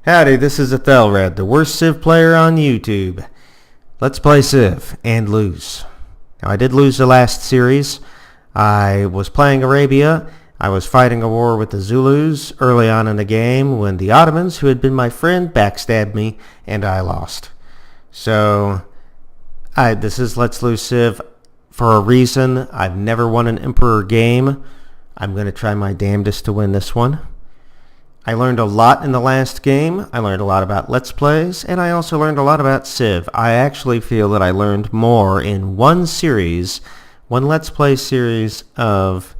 Howdy, this is Ethelred, the worst Civ player on YouTube. Let's play Civ and lose. Now, I did lose the last series. I was playing Arabia. I was fighting a war with the Zulus early on in the game when the Ottomans, who had been my friend, backstabbed me and I lost. So, this is Let's Lose Civ for a reason. I've never won an Emperor game. I'm going to try my damnedest to win this one. I learned a lot in the last game. I learned a lot about Let's Plays, and I also learned a lot about Civ. I actually feel that I learned more in one series, one Let's Play series of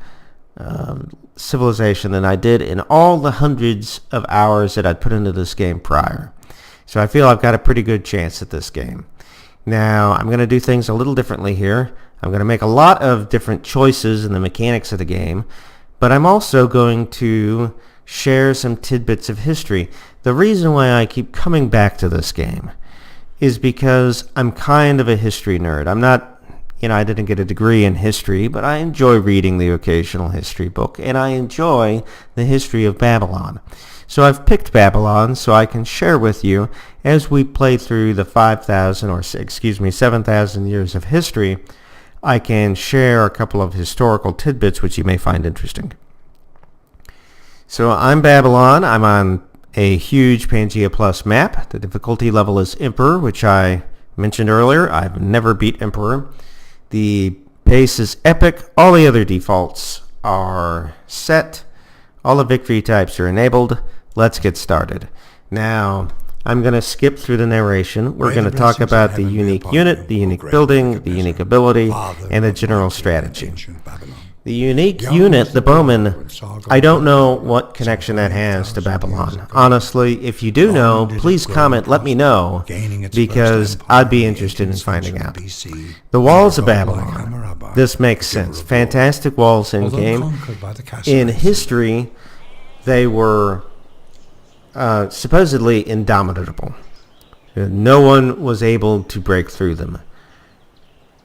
Civilization than I did in all the hundreds of hours that I'd put into this game prior. So I feel I've got a pretty good chance at this game. Now, I'm going to do things a little differently here. I'm going to make a lot of different choices in the mechanics of the game, but I'm also going to share some tidbits of history. The reason why I keep coming back to this game is because I'm kind of a history nerd. I'm not, I didn't get a degree in history, but I enjoy reading the occasional history book, and I enjoy the history of Babylon. So I've picked Babylon so I can share with you as we play through the 7,000 years of history. I can share a couple of historical tidbits which you may find interesting. So I'm Babylon. I'm on a huge Pangea Plus map. The difficulty level is Emperor, which I mentioned earlier. I've never beat Emperor. The pace is epic. All the other defaults are set. All the victory types are enabled. Let's get started. Now, I'm going to skip through the narration. We're going to talk about the unique unit, the unique building, the unique ability, and the general strategy. The unique unit, the Bowmen, I don't know what connection that has to Babylon. Honestly, if you do know, please comment, let me know, because I'd be interested in finding out. The walls of Babylon. This makes sense. Fantastic walls in game. In history, they were supposedly indomitable. No one was able to break through them.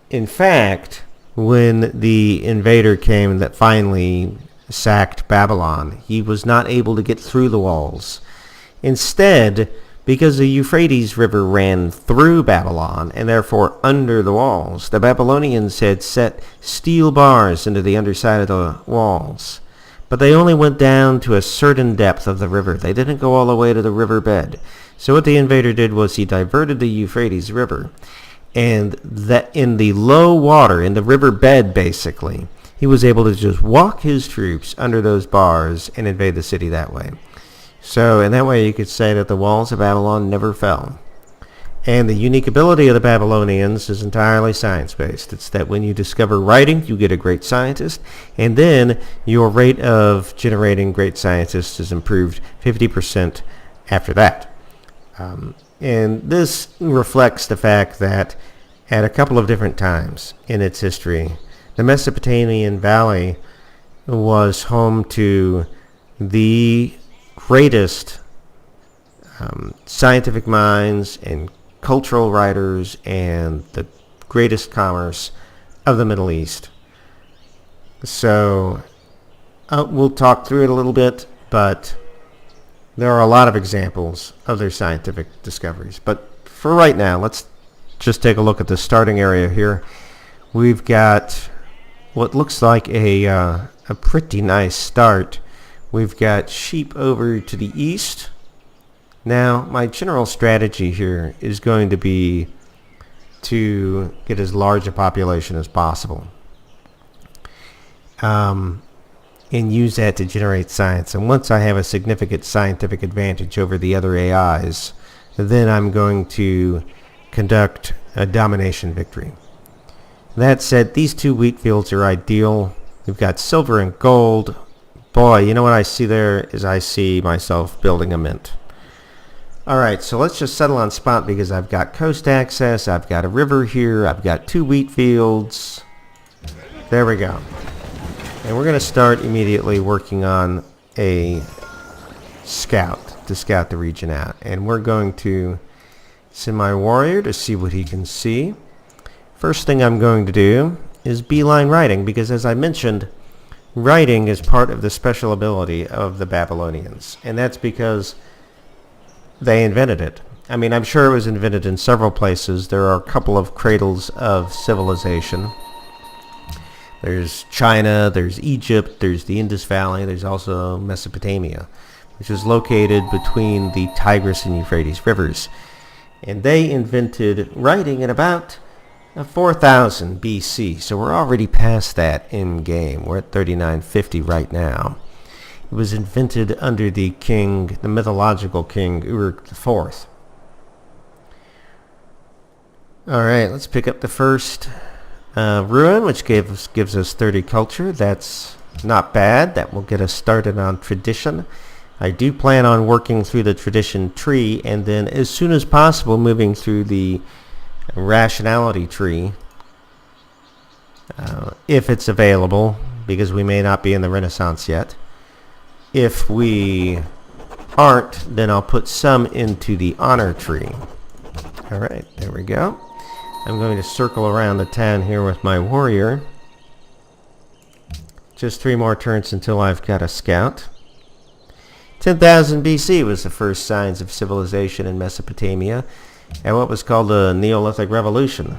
In fact, when the invader came that finally sacked Babylon, he was not able to get through the walls. Instead, because the Euphrates River ran through Babylon and therefore under the walls, the Babylonians had set steel bars into the underside of the walls. But they only went down to a certain depth of the river. They didn't go all the way to the riverbed. So what the invader did was he diverted the Euphrates River. And that in the low water, in the riverbed basically, he was able to just walk his troops under those bars and invade the city that way. So in that way you could say that the walls of Babylon never fell. And the unique ability of the Babylonians is entirely science-based. It's that when you discover writing, you get a great scientist, and then your rate of generating great scientists is improved 50% after that. And this reflects the fact that at a couple of different times in its history, the Mesopotamian Valley was home to the greatest scientific minds and cultural writers and the greatest commerce of the Middle East. So we'll talk through it a little bit, but there are a lot of examples of their scientific discoveries. But for right now, let's just take a look at the starting area here. We've got what looks like a pretty nice start. We've got sheep over to the east. Now, my general strategy here is going to be to get as large a population as possible. And use that to generate science. And once I have a significant scientific advantage over the other AIs, then I'm going to conduct a domination victory. That said, these two wheat fields are ideal. We've got silver and gold. Boy, you know what I see there is I see myself building a mint. Alright, so let's just settle on spot because I've got coast access, I've got a river here, I've got two wheat fields. There we go. And we're going to start immediately working on a scout to scout the region out. And we're going to send my warrior to see what he can see. First thing I'm going to do is beeline writing, because as I mentioned, writing is part of the special ability of the Babylonians. And that's because they invented it. I mean, I'm sure it was invented in several places. There are a couple of cradles of civilization. There's China, there's Egypt, there's the Indus Valley, there's also Mesopotamia, which is located between the Tigris and Euphrates rivers. And they invented writing in about 4000 BC, so we're already past that in game. We're at 3950 right now. It was invented under the mythological king Uruk IV. Alright, let's pick up the first ruin, which gives us 30 culture. That's not bad. That will get us started on tradition. I do plan on working through the tradition tree, and then as soon as possible moving through the rationality tree, if it's available, because we may not be in the Renaissance yet. If we aren't, then I'll put some into the honor tree. Alright, there we go. I'm going to circle around the town here with my warrior. Just 3 more turns until I've got a scout. 10,000 BC was the first signs of civilization in Mesopotamia, and what was called the Neolithic Revolution.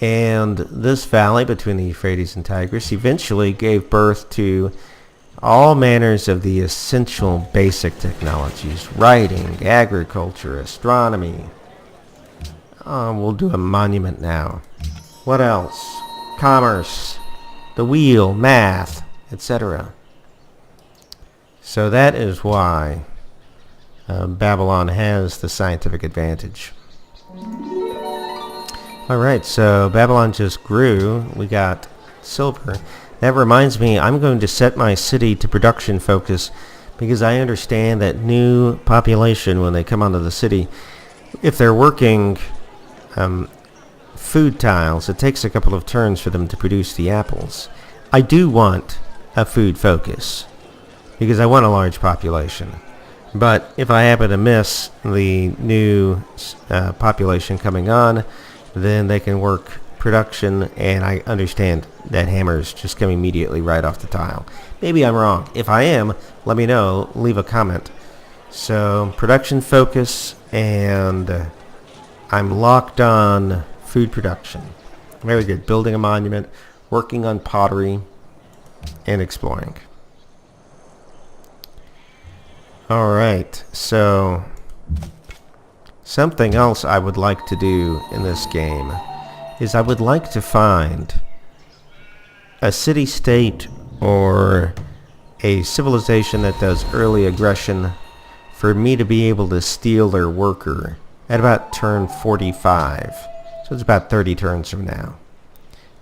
And this valley between the Euphrates and Tigris eventually gave birth to all manners of the essential basic technologies: writing, agriculture, astronomy. We'll do a monument now. What else? Commerce, the wheel, math, etc. So that is why Babylon has the scientific advantage. Alright, so Babylon just grew. We got silver. That reminds me, I'm going to set my city to production focus, because I understand that new population, when they come onto the city, if they're working food tiles, it takes a couple of turns for them to produce the apples. I do want a food focus, because I want a large population. But if I happen to miss the new population coming on, then they can work production, and I understand that hammers just come immediately right off the tile. Maybe I'm wrong. If I am, let me know. Leave a comment. So, production focus, and I'm locked on food production. Very good. Building a monument, working on pottery, and exploring. Alright, so something else I would like to do in this game is I would like to find a city-state or a civilization that does early aggression for me to be able to steal their worker at about turn 45. So it's about 30 turns from now.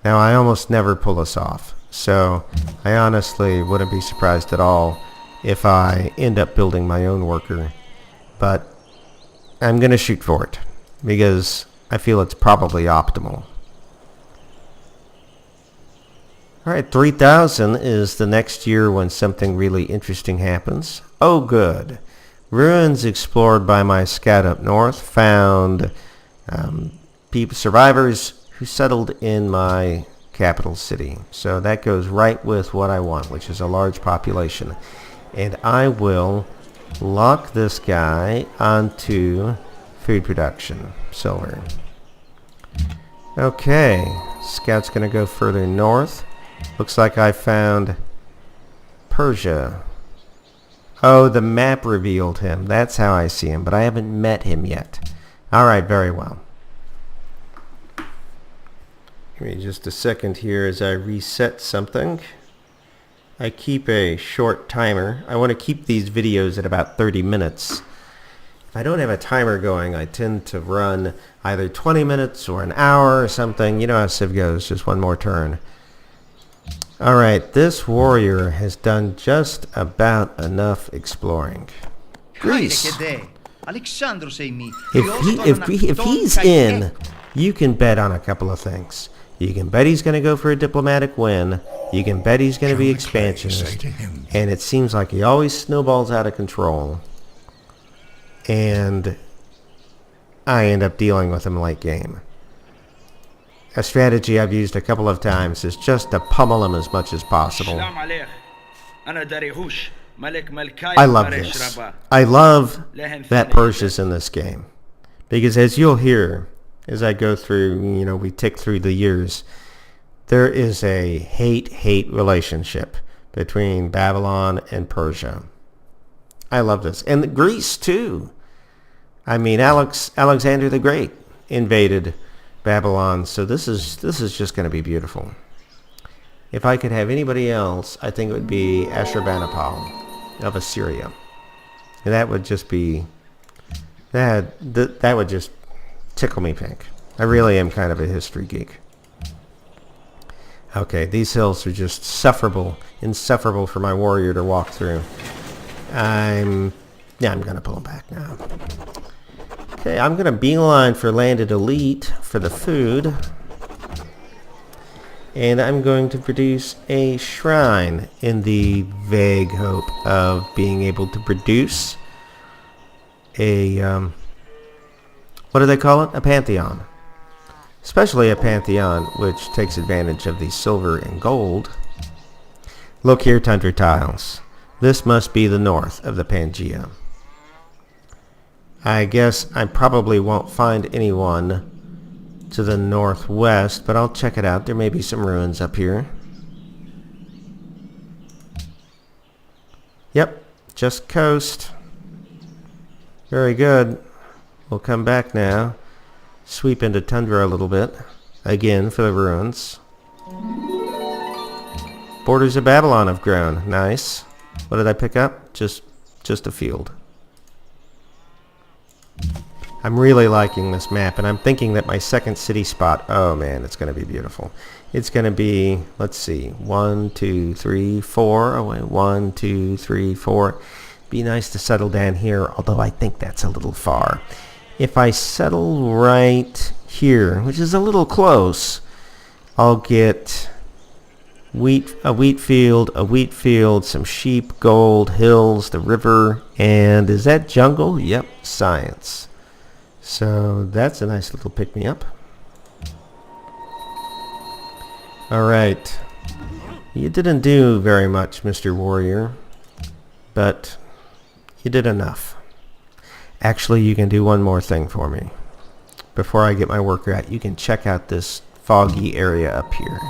Now, I almost never pull this off, so I honestly wouldn't be surprised at all if I end up building my own worker, but I'm going to shoot for it because I feel it's probably optimal. Alright, 3000 is the next year when something really interesting happens. Oh good. Ruins explored by my scout up north found survivors who settled in my capital city. So that goes right with what I want, which is a large population. And I will lock this guy onto food production, silver. Okay, scout's going to go further north. Looks like I found Persia. Oh, the map revealed him. That's how I see him, but I haven't met him yet. Alright, very well. Give me just a second here as I reset something. I keep a short timer. I want to keep these videos at about 30 minutes. If I don't have a timer going, I tend to run either 20 minutes or an hour or something. You know how Civ goes, just one more turn. Alright, this warrior has done just about enough exploring. Greece. If he's in, you can bet on a couple of things. You can bet he's going to go for a diplomatic win. You can bet he's going to be expansionist. And it seems like he always snowballs out of control. And I end up dealing with him late game. A strategy I've used a couple of times is just to pummel him as much as possible. I love this. I love that Persia's in this game. Because as you'll hear, as I go through, we tick through the years, there is a hate-hate relationship between Babylon and Persia. I love this. And Greece, too. I mean, Alexander the Great invaded Babylon, so this is just going to be beautiful. If I could have anybody else, I think it would be Ashurbanipal of Assyria. And that would just be... That would just tickle me pink. I really am kind of a history geek. Okay, these hills are just insufferable for my warrior to walk through. I'm going to pull them back now. Okay, I'm going to beeline for Landed Elite for the food. And I'm going to produce a shrine in the vague hope of being able to produce a, what do they call it? A pantheon. Especially a pantheon which takes advantage of the silver and gold. Look here, tundra tiles. This must be the north of the Pangaea. I guess I probably won't find anyone to the northwest, but I'll check it out. There may be some ruins up here. Yep, just coast. Very good. We'll come back now. Sweep into tundra a little bit. Again for the ruins. Borders of Babylon have grown. Nice. What did I pick up? Just a field. I'm really liking this map, and I'm thinking that my second city spot, oh man, it's going to be beautiful. It's going to be, let's see, 1, 2, 3, 4. Oh wait, 1, 2, 3, 4. Be nice to settle down here, although I think that's a little far. If I settle right here, which is a little close, I'll get a wheat field, some sheep, gold, hills, the river, and is that jungle? Yep, science. So that's a nice little pick-me-up. Alright. You didn't do very much, Mr. Warrior, but you did enough. Actually, you can do one more thing for me. Before I get my worker out, you can check out this foggy area up here.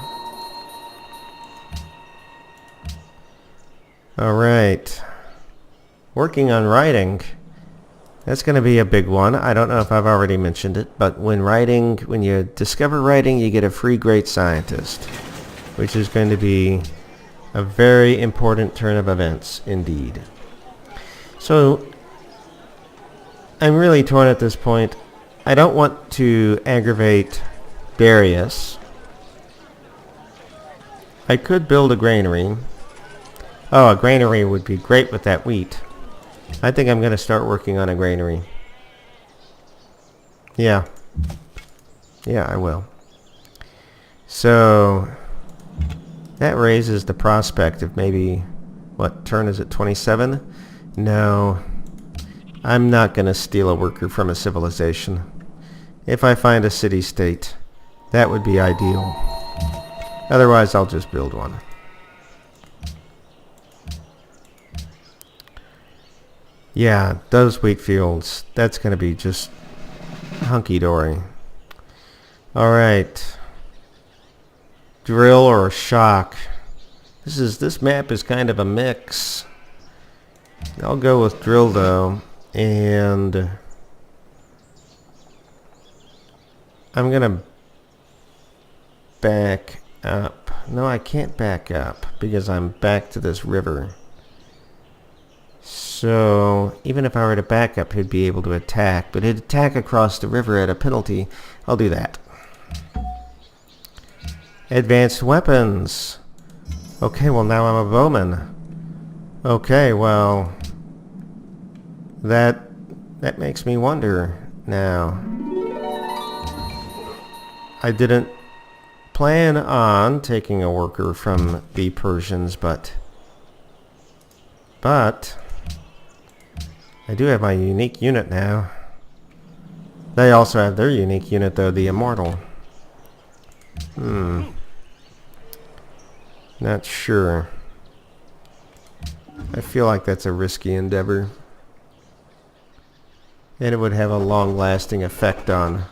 Alright. Working on writing. That's going to be a big one. I don't know if I've already mentioned it, but when you discover writing, you get a free great scientist, which is going to be a very important turn of events indeed. So, I'm really torn at this point. I don't want to aggravate Darius. I could build a granary. Oh, a granary would be great with that wheat. I think I'm going to start working on a granary. Yeah. Yeah, I will. So, that raises the prospect of maybe, what turn is it, 27? No. I'm not going to steal a worker from a civilization. If I find a city-state, that would be ideal. Otherwise, I'll just build one. Yeah, those wheat fields, that's going to be just hunky-dory. Alright. Drill or shock. This map is kind of a mix. I'll go with drill though. And I'm going to back up. No, I can't back up because I'm back to this river. So, even if I were to back up, he'd be able to attack. But he'd attack across the river at a penalty. I'll do that. Advanced weapons. Okay, well now I'm a bowman. Okay, well... That makes me wonder now. I didn't plan on taking a worker from the Persians, but I do have my unique unit now. They also have their unique unit though, the Immortal. Not sure. I feel like that's a risky endeavor. And it would have a long-lasting effect on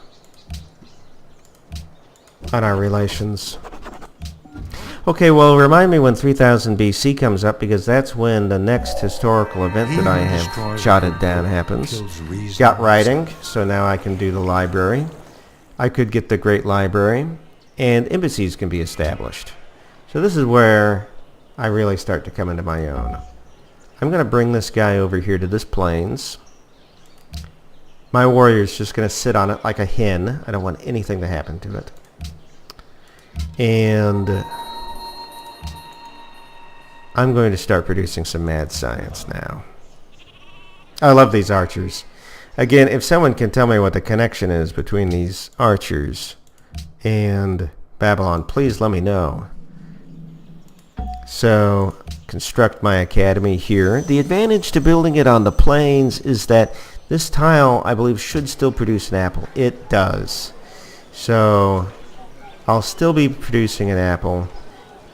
our relations. Okay, well, remind me when 3000 BC comes up, because that's when the next historical event that I have jotted down happens. Got writing, so now I can do the library. I could get the Great Library, and embassies can be established. So this is where I really start to come into my own. I'm going to bring this guy over here to this plains. My warrior's just going to sit on it like a hen. I don't want anything to happen to it. And I'm going to start producing some mad science now. I love these archers. Again, if someone can tell me what the connection is between these archers and Babylon, please let me know. So, construct my academy here. The advantage to building it on the plains is that this tile, I believe, should still produce an apple. It does. So, I'll still be producing an apple,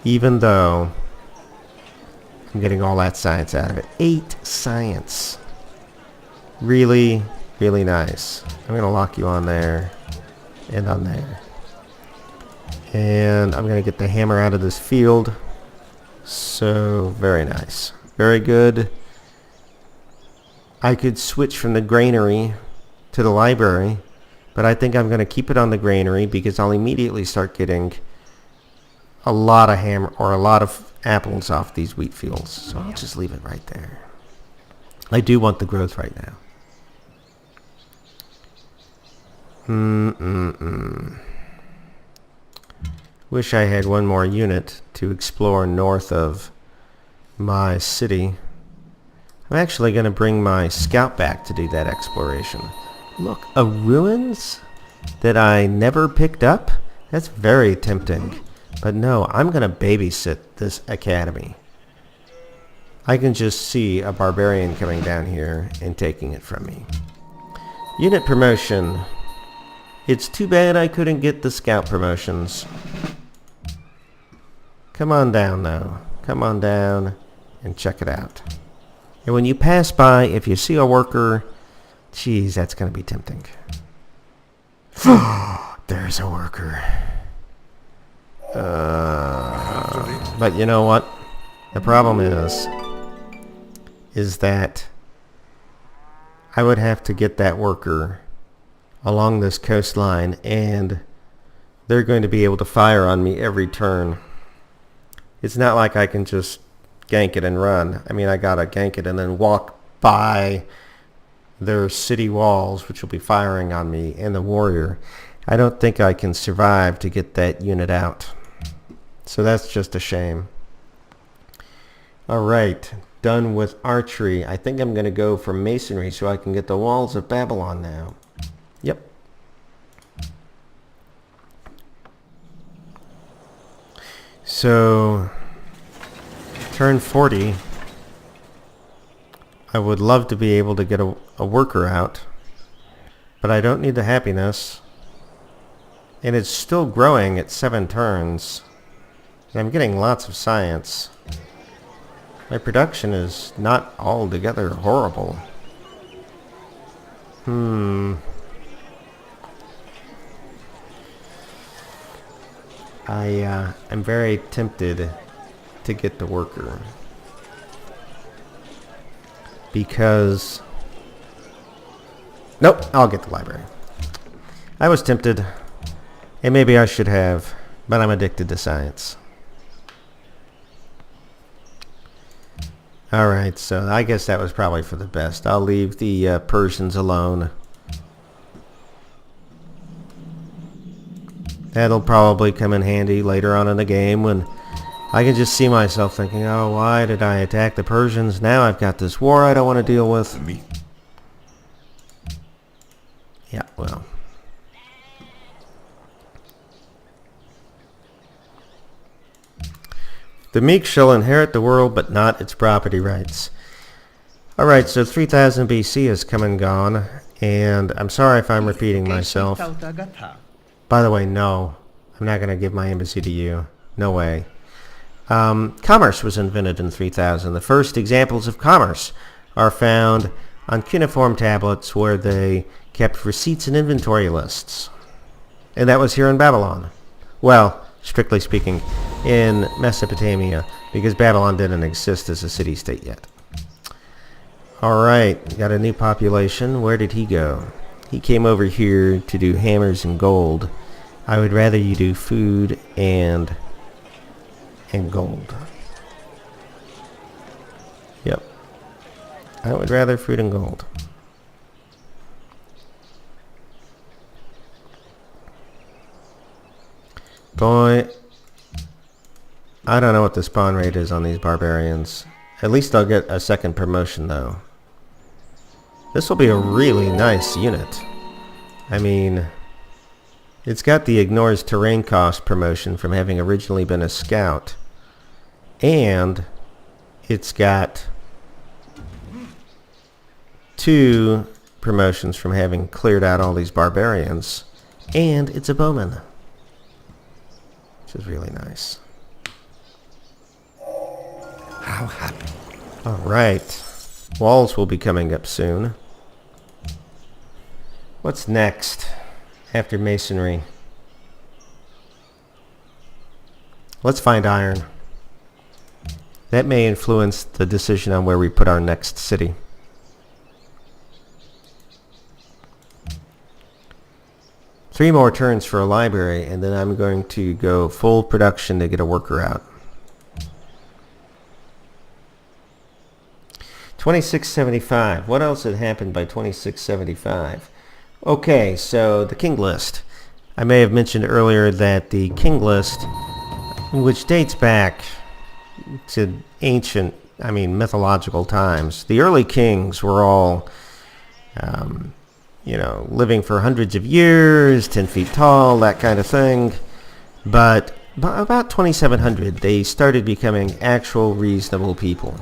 even though I'm getting all that science out of it. 8 science. Really, really nice. I'm going to lock you on there and on there. And I'm going to get the hammer out of this field. So, very nice. Very good. I could switch from the granary to the library, but I think I'm going to keep it on the granary because I'll immediately start getting a lot of hammer or a lot of apples off these wheat fields. So I'll just leave it right there. I do want the growth right now. Wish I had one more unit to explore north of my city. I'm actually going to bring my scout back to do that exploration. Look, a ruins that I never picked up? That's very tempting. But no, I'm going to babysit this academy. I can just see a barbarian coming down here and taking it from me. Unit promotion. It's too bad I couldn't get the scout promotions. Come on down, though. Come on down and check it out. And when you pass by, if you see a worker, geez, that's going to be tempting. There's a worker. But you know what? The problem is that I would have to get that worker along this coastline, and they're going to be able to fire on me every turn. It's not like I can just gank it and run. I mean, I gotta gank it and then walk by their city walls, which will be firing on me, and the warrior. I don't think I can survive to get that unit out. So that's just a shame. Alright, done with archery. I think I'm going to go for masonry so I can get the walls of Babylon now. Yep. So, turn 40. I would love to be able to get a worker out, but I don't need the happiness. And it's still growing at 7 turns. And I'm getting lots of science. My production is not altogether horrible. I'm very tempted to get the worker. Because... Nope, I'll get the library. I was tempted. And maybe I should have, but I'm addicted to science. Alright, so I guess that was probably for the best. I'll leave the Persians alone. That'll probably come in handy later on in the game when I can just see myself thinking, oh, why did I attack the Persians? Now I've got this war I don't want to deal with. Yeah, well. The meek shall inherit the world, but not its property rights. Alright, so 3000 BC has come and gone, and I'm sorry if I'm repeating myself. By the way, no. I'm not going to give my embassy to you. No way. Commerce was invented in 3000. The first examples of commerce are found on cuneiform tablets where they kept receipts and inventory lists. And that was here in Babylon. Well, strictly speaking, in Mesopotamia, because Babylon didn't exist as a city-state yet. All right, got a new population. Where did he go? He came over here to do hammers and gold. I would rather you do food and gold. Yep. I would rather food and gold. Boy, I don't know what the spawn rate is on these barbarians. At least I'll get a second promotion, though. This will be a really nice unit. I mean, it's got the ignores terrain cost promotion from having originally been a scout. And it's got 2 promotions from having cleared out all these barbarians. And it's a bowman, which is really nice. How happy. All right. Walls will be coming up soon. What's next after masonry? Let's find iron. That may influence the decision on where we put our next city. Three more turns for a library, and then I'm going to go full production to get a worker out. 2675. What else had happened by 2675? Okay, so the king list. I may have mentioned earlier that the king list, which dates back to ancient, mythological times. The early kings were all, living for hundreds of years, 10 feet tall, that kind of thing. But about 2700, they started becoming actual reasonable people.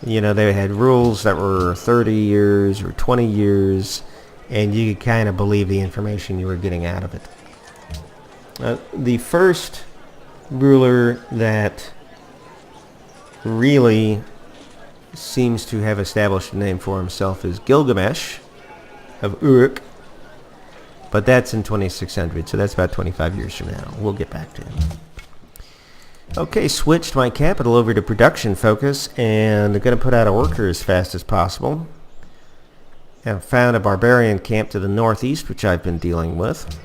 They had rules that were 30 years or 20 years, and you could kind of believe the information you were getting out of it. The first ruler that really seems to have established a name for himself is Gilgamesh of Uruk, but that's in 2600, so that's about 25 years from now. We'll get back to him. Okay, switched my capital over to production focus, and I'm going to put out a worker as fast as possible. I've found a barbarian camp to the northeast, which I've been dealing with.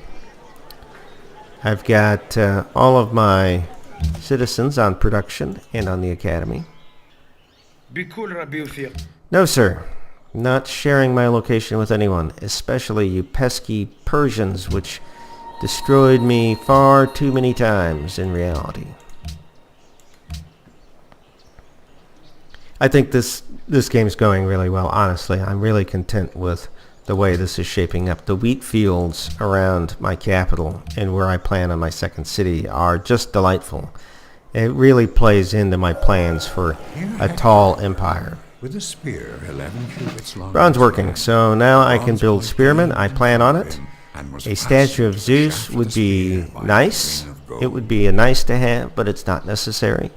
I've got all of my citizens on production and on the academy. No, sir. Not sharing my location with anyone, especially you pesky Persians, which destroyed me far too many times in reality. I think this game's going really well, honestly. I'm really content with the way this is shaping up. The wheat fields around my capital and where I plan on my second city are just delightful. It really plays into my plans for a tall empire. With a spear 11 cubits long. Bronze working, so now I can build spearmen. I plan on it. A statue of Zeus would be nice. It would be a nice to have, but it's not necessary.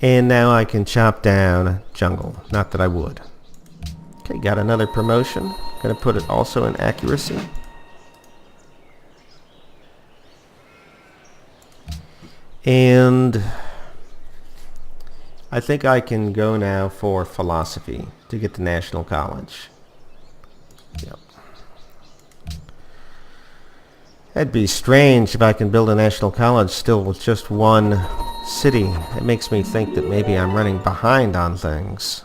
And now I can chop down jungle. Not that I would. Okay, got another promotion. Gonna put it also in accuracy. And I think I can go now for philosophy to get to National College. Yep. That'd be strange if I can build a National College still with just one city. It makes me think that maybe I'm running behind on things.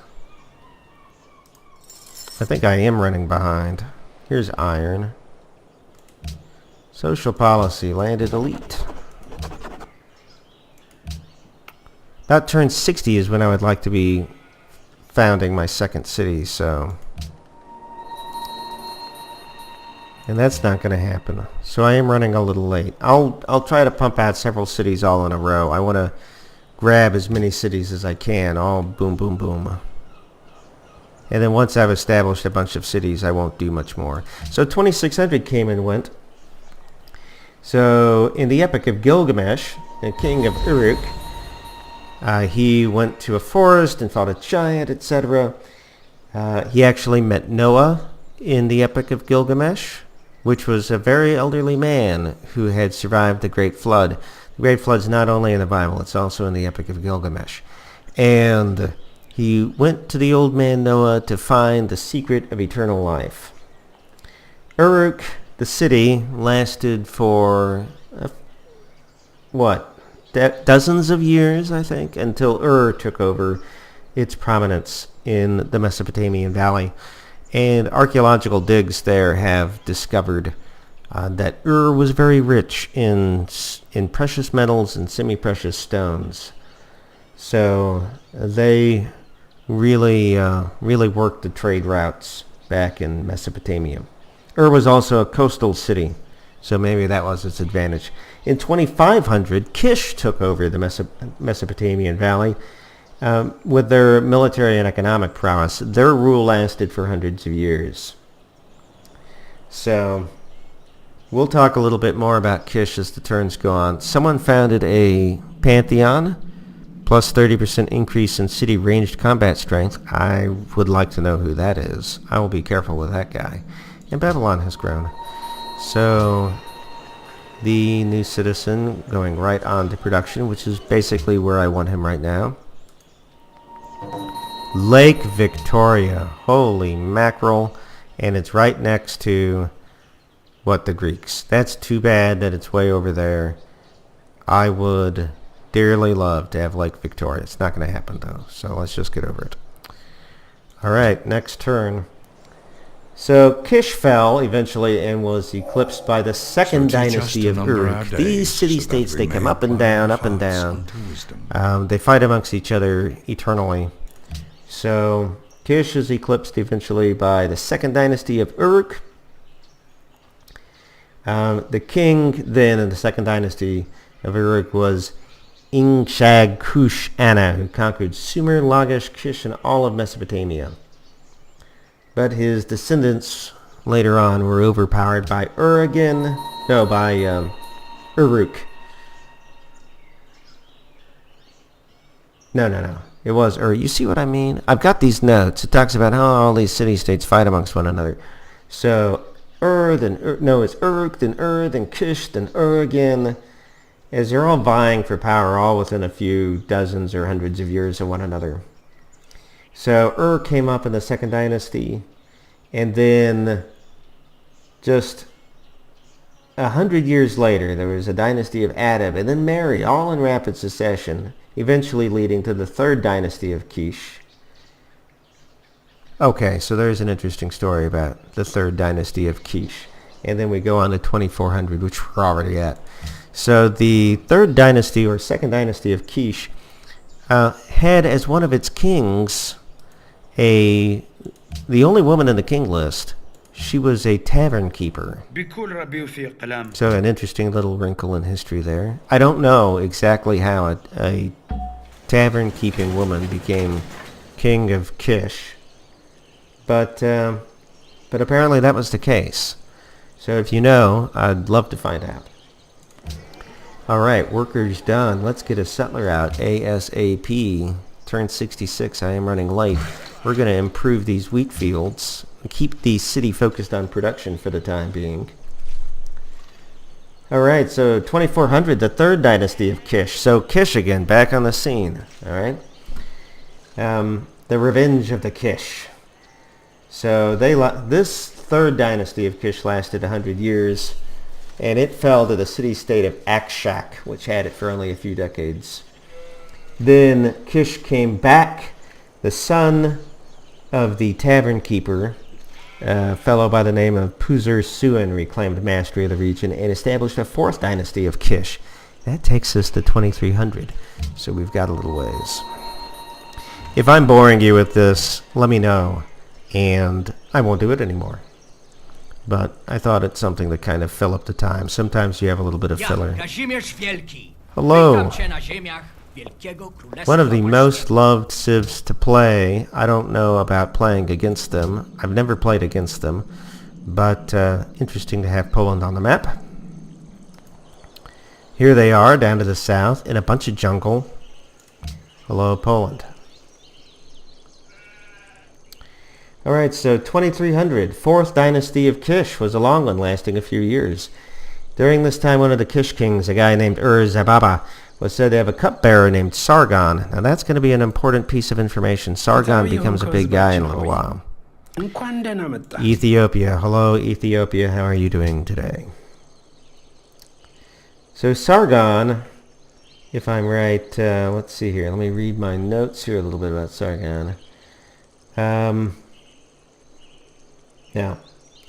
I think I am running behind. Here's iron. Social policy, landed elite. About turn 60 is when I would like to be founding my second city, so... And that's not going to happen. So I am running a little late. I'll try to pump out several cities all in a row. I want to grab as many cities as I can, all boom, boom, boom. And then once I've established a bunch of cities, I won't do much more. So 2600 came and went. So in the Epic of Gilgamesh, the king of Uruk, He went to a forest and fought a giant, etc. He actually met Noah in the Epic of Gilgamesh, which was a very elderly man who had survived the Great Flood. The Great Flood's not only in the Bible, it's also in the Epic of Gilgamesh. And he went to the old man Noah to find the secret of eternal life. Uruk, the city, lasted for, dozens of years, I think, until Ur took over its prominence in the Mesopotamian Valley. And archaeological digs there have discovered that Ur was very rich in precious metals and semi-precious stones. So they really worked the trade routes back in Mesopotamia. Ur was also a coastal city, so maybe that was its advantage. In 2500, Kish took over the Mesopotamian Valley. With their military and economic prowess, their rule lasted for hundreds of years. So we'll talk a little bit more about Kish as the turns go on. Someone founded a pantheon, plus 30% increase in city ranged combat strength. I would like to know who that is. I will be careful with that guy. And Babylon has grown. So the new citizen going right on to production, which is basically where I want him right now. Lake Victoria. Holy mackerel. And it's right next to, the Greeks. That's too bad that it's way over there. I would dearly love to have Lake Victoria. It's not going to happen, though. So let's just get over it. All right, next turn. So Kish fell eventually and was eclipsed by the second dynasty of Uruk. These city-states, they come up and down, up and down. They fight amongst each other eternally. So Kish is eclipsed eventually by the second dynasty of Uruk. The king then in the second dynasty of Uruk was Ingshag Kush Anna, who conquered Sumer, Lagash, Kish, and all of Mesopotamia. But his descendants later on were overpowered by Uruk. No. It was Ur. You see what I mean? I've got these notes. It talks about how all these city-states fight amongst one another. So it's Uruk, then Ur, then Kish, then Ur again. As they're all vying for power, all within a few dozens or hundreds of years of one another. So Ur came up in the second dynasty, and then just 100 years later, there was a dynasty of Adab, and then Mary, all in rapid succession, eventually leading to the third dynasty of Kish. Okay, so there's an interesting story about the third dynasty of Kish. And then we go on to 2400, which we're already at. So the third dynasty, or second dynasty of Kish, had as one of its kings the only woman in the king list. She was a tavern keeper. So an interesting little wrinkle in history there. I don't know exactly how a tavern keeping woman became king of Kish, but apparently that was the case. So if you know, I'd love to find out. All right, workers done. Let's get a settler out ASAP. Turn 66. I am running late. We're going to improve these wheat fields and keep the city focused on production for the time being. All right, so 2400, the third dynasty of Kish. So Kish again, back on the scene. All right, the revenge of the Kish. So this third dynasty of Kish lasted 100 years, and it fell to the city-state of Akshak, which had it for only a few decades. Then Kish came back. The son of the tavern keeper, a fellow by the name of Puzur-Suan, reclaimed mastery of the region and established a fourth dynasty of Kish. That takes us to 2300, so we've got a little ways. If I'm boring you with this, let me know, and I won't do it anymore. But I thought it's something to kind of fill up the time. Sometimes you have a little bit of filler. Hello. One of the most loved civs to play. I don't know about playing against them. I've never played against them. But interesting to have Poland on the map. Here they are down to the south in a bunch of jungle. Hello, Poland. Alright, so 2300. Fourth dynasty of Kish was a long one, lasting a few years. During this time, one of the Kish kings, a guy named Ur-Zababa, was said to have a cupbearer named Sargon. Now that's going to be an important piece of information. Sargon becomes a big guy in a little while. Ethiopia. Hello, Ethiopia. How are you doing today? So Sargon, if I'm right, let's see here. Let me read my notes here a little bit about Sargon. No,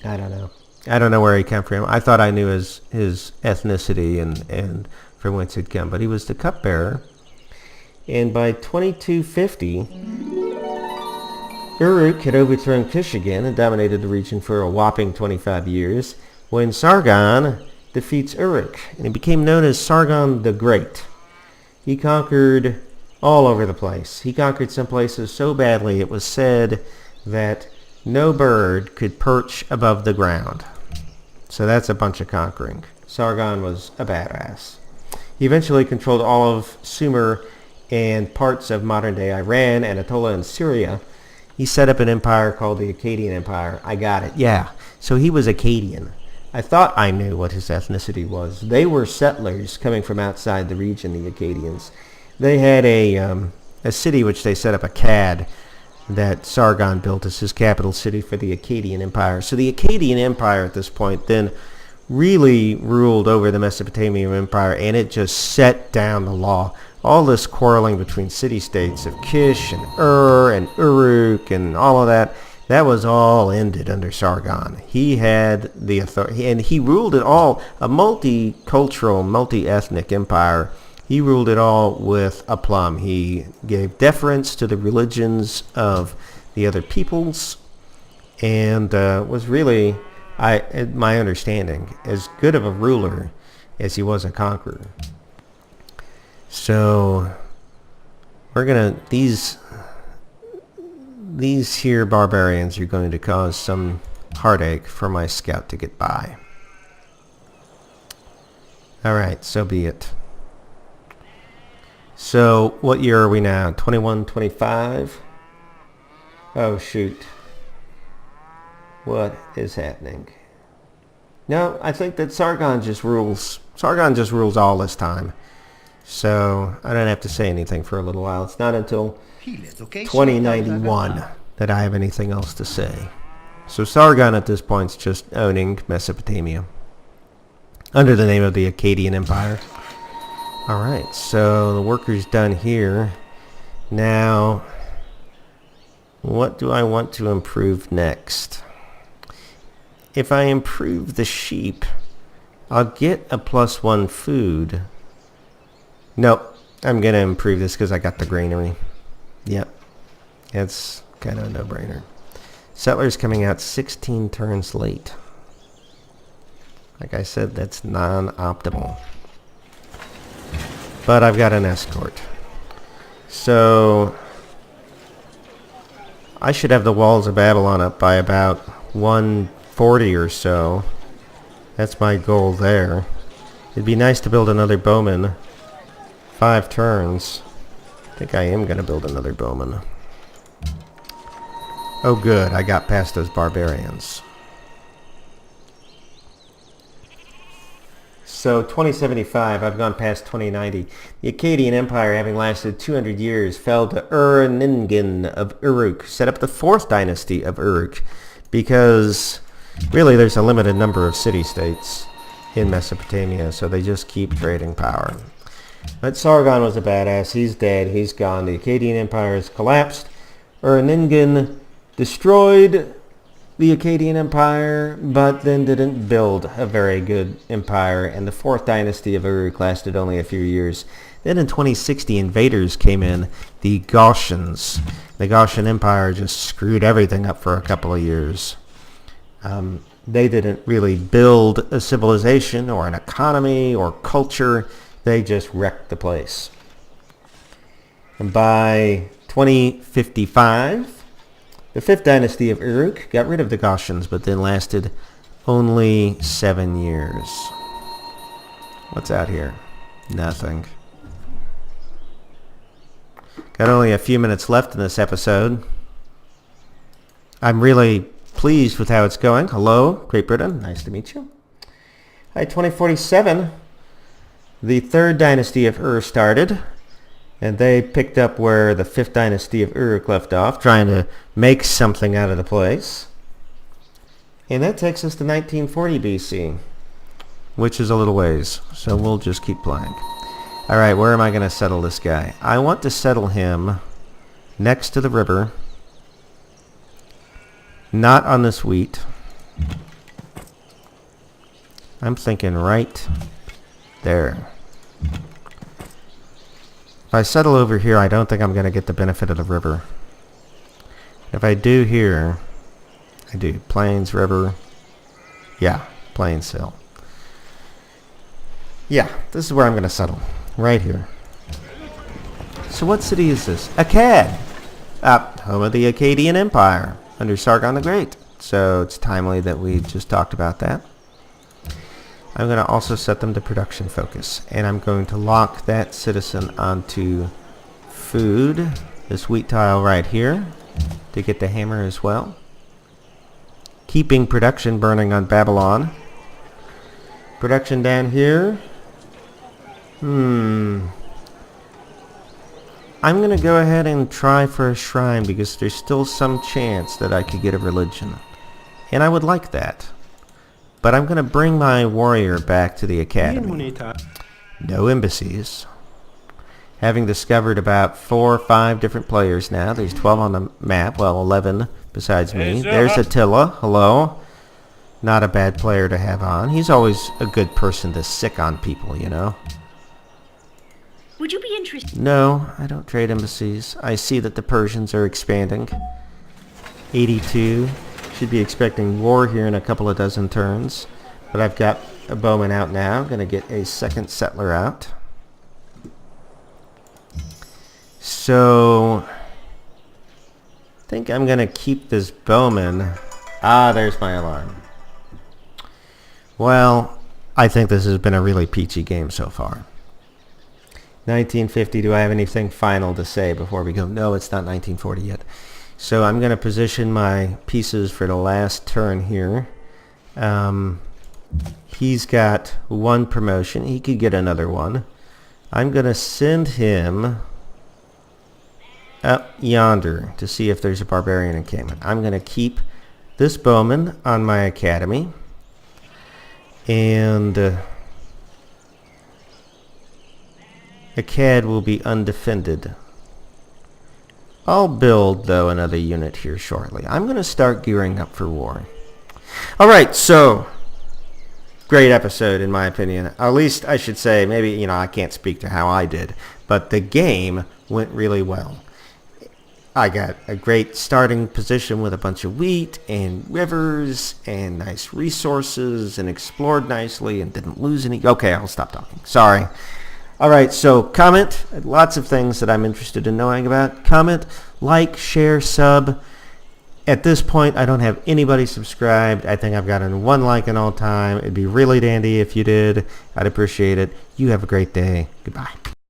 I don't know. I don't know where he came from. I thought I knew his ethnicity and from whence he'd come. But he was the cupbearer. And by 2250, Uruk had overthrown Kish again and dominated the region for a whopping 25 years when Sargon defeats Uruk. And he became known as Sargon the Great. He conquered all over the place. He conquered some places so badly it was said that no bird could perch above the ground. So that's a bunch of conquering. Sargon was a badass. He eventually controlled all of Sumer and parts of modern-day Iran, Anatolia, and Syria. He set up an empire called the Akkadian Empire. I got it. Yeah. So he was Akkadian. I thought I knew what his ethnicity was. They were settlers coming from outside the region, the Akkadians. They had a city which they set up, Akkad, that Sargon built as his capital city for the Akkadian Empire. So the Akkadian Empire at this point then really ruled over the Mesopotamian Empire, and it just set down the law. All this quarreling between city-states of Kish and Ur and Uruk and all of that, that was all ended under Sargon. He had the authority, and he ruled it all, a multicultural, multi-ethnic empire. He ruled it all with aplomb. He gave deference to the religions of the other peoples and was really, my understanding, as good of a ruler as he was a conqueror. So we're going to, these here barbarians are going to cause some heartache for my scout to get by. All right, so be it. So, what year are we now? 21, 25? Oh, shoot. What is happening? No, I think that Sargon just rules all this time. So, I don't have to say anything for a little while. It's not until 2091 that I have anything else to say. So, Sargon at this point is just owning Mesopotamia under the name of the Akkadian Empire. Alright, so the worker's done here. Now, what do I want to improve next? If I improve the sheep, I'll get a +1 food. Nope, I'm going to improve this because I got the granary. Yep, it's kind of a no-brainer. Settlers coming out 16 turns late. Like I said, that's non-optimal. But I've got an escort. So I should have the walls of Babylon up by about 140 or so. That's my goal there. It'd be nice to build another Bowman. 5 turns. I think I am going to build another Bowman. Oh good, I got past those barbarians. So 2075, I've gone past 2090. The Akkadian Empire, having lasted 200 years, fell to Ur-Ningal of Uruk, set up the 4th dynasty of Uruk, because really there's a limited number of city-states in Mesopotamia, so they just keep trading power. But Sargon was a badass. He's dead. He's gone. The Akkadian Empire has collapsed. Ur-Ningal destroyed the Akkadian Empire, but then didn't build a very good empire, and the 4th dynasty of Uruk lasted only a few years. Then in 2060, invaders came in, the Gaussians. The Gaussian Empire just screwed everything up for a couple of years. They didn't really build a civilization or an economy or culture. They just wrecked the place. And by 2055, the 5th dynasty of Uruk got rid of the Gaussians, but then lasted only 7 years. What's out here? Nothing. Got only a few minutes left in this episode. I'm really pleased with how it's going. Hello, Great Britain. Nice to meet you. Hi, 2047. The third dynasty of Ur started, and they picked up where the fifth dynasty of Uruk left off, trying to make something out of the place. And that takes us to 1940 BC, which is a little ways, so we'll just keep playing. All right, where am I going to settle this guy? I want to settle him next to the river, not on this wheat. I'm thinking right there. If I settle over here, I don't think I'm going to get the benefit of the river. If I do here, I do. Plains, river. Yeah, Plains Hill. Yeah, this is where I'm going to settle. Right here. So what city is this? Akkad! Home of the Akkadian Empire under Sargon the Great. So it's timely that we just talked about that. I'm going to also set them to production focus. And I'm going to lock that citizen onto food. This wheat tile right here to get the hammer as well. Keeping production burning on Babylon. Production down here. I'm going to go ahead and try for a shrine because there's still some chance that I could get a religion. And I would like that. But I'm going to bring my warrior back to the academy. No embassies. Having discovered about 4 or 5 different players now. There's 12 on the map. Well, 11 besides me. There's Attila. Hello. Not a bad player to have on. He's always a good person to sick on people, you know. Would you be interested? No, I don't trade embassies. I see that the Persians are expanding. 82. Should be expecting war here in a couple of dozen turns. But I've got a bowman out now. I'm going to get a second settler out. So, I think I'm going to keep this bowman. Ah, there's my alarm. Well, I think this has been a really peachy game so far. 1950, do I have anything final to say before we go? No, it's not 1940 yet. So I'm going to position my pieces for the last turn here. He's got 1 promotion. He could get another one. I'm going to send him up yonder to see if there's a barbarian encampment. I'm going to keep this bowman on my academy. And Akkad will be undefended. I'll build, though, another unit here shortly. I'm going to start gearing up for war. Alright, so, great episode, in my opinion. At least, I should say, maybe, you know, I can't speak to how I did, but the game went really well. I got a great starting position with a bunch of wheat and rivers and nice resources and explored nicely and didn't lose any. Okay, I'll stop talking. Sorry. All right, so comment. Lots of things that I'm interested in knowing about. Comment, like, share, sub. At this point, I don't have anybody subscribed. I think I've gotten 1 like in all time. It'd be really dandy if you did. I'd appreciate it. You have a great day. Goodbye.